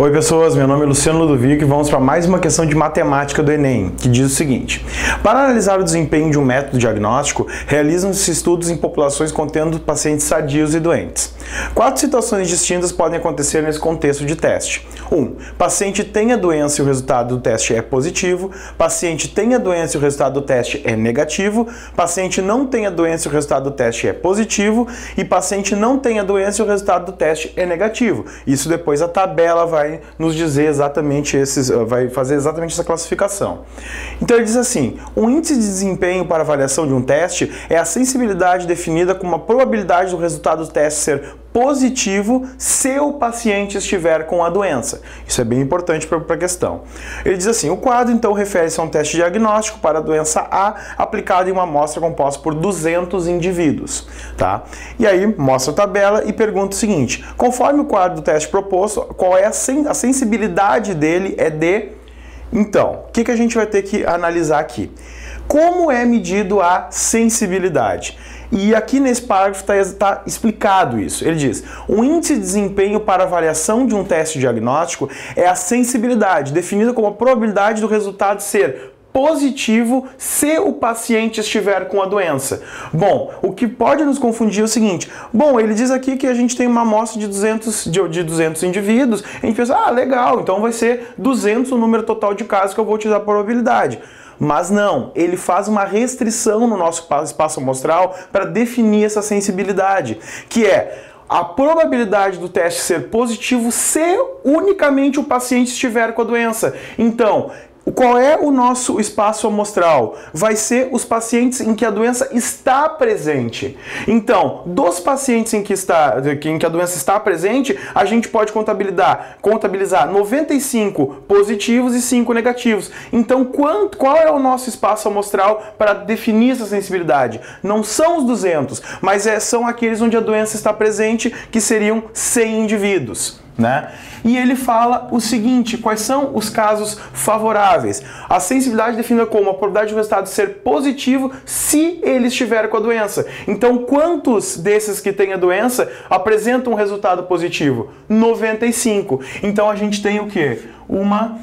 Oi pessoas, meu nome é Luciano Ludovico e vamos para mais uma questão de matemática do Enem, que diz o seguinte: para analisar o desempenho de um método diagnóstico, realizam-se estudos em populações contendo pacientes sadios e doentes. 4 situações distintas podem acontecer nesse contexto de teste. 1. Paciente tem a doença e o resultado do teste é positivo. Paciente tem a doença e o resultado do teste é negativo. Paciente não tem a doença e o resultado do teste é positivo. E paciente não tem a doença e o resultado do teste é negativo. Isso depois a tabela vai nos dizer exatamente vai fazer exatamente essa classificação. Então ele diz assim: o índice de desempenho para avaliação de um teste é a sensibilidade definida como a probabilidade do resultado do teste ser positivo se o paciente estiver com a doença. Isso é bem importante para a questão. Ele diz assim: o quadro então refere-se a um teste diagnóstico para a doença A aplicado em uma amostra composta por 200 indivíduos, tá? E aí mostra a tabela e pergunta o seguinte: conforme o quadro do teste proposto, qual é a sensibilidade dele é de... Então, o que a gente vai ter que analisar aqui? Como é medido a sensibilidade? E aqui nesse parágrafo está explicado isso. Ele diz: o índice de desempenho para avaliação de um teste diagnóstico é a sensibilidade, definida como a probabilidade do resultado ser positivo se o paciente estiver com a doença. Bom, o que pode nos confundir é o seguinte: bom, ele diz aqui que a gente tem uma amostra de 200 indivíduos, a gente pensa, legal, então vai ser 200 o número total de casos que eu vou utilizar a probabilidade. Mas não, ele faz uma restrição no nosso espaço amostral para definir essa sensibilidade, que é a probabilidade do teste ser positivo se unicamente o paciente estiver com a doença. Então, qual é o nosso espaço amostral? Vai ser os pacientes em que a doença está presente. Então, dos pacientes em que a doença está presente, a gente pode contabilizar 95 positivos e 5 negativos. Então, qual é o nosso espaço amostral para definir essa sensibilidade? Não são os 200, mas são aqueles onde a doença está presente, que seriam 100 indivíduos. Né? E ele fala o seguinte: quais são os casos favoráveis? A sensibilidade definida como a probabilidade do resultado ser positivo se ele estiver com a doença. Então, quantos desses que têm a doença apresentam um resultado positivo? 95. Então, a gente tem o quê? Uma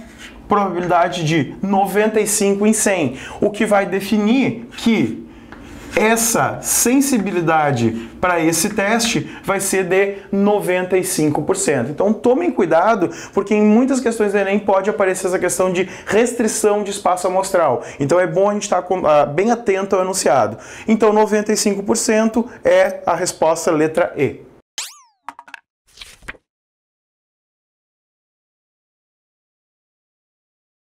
probabilidade de 95 em 100, o que vai definir que essa sensibilidade para esse teste vai ser de 95%. Então tomem cuidado, porque em muitas questões do Enem pode aparecer essa questão de restrição de espaço amostral. Então é bom a gente estar bem atento ao enunciado. Então 95% é a resposta letra E.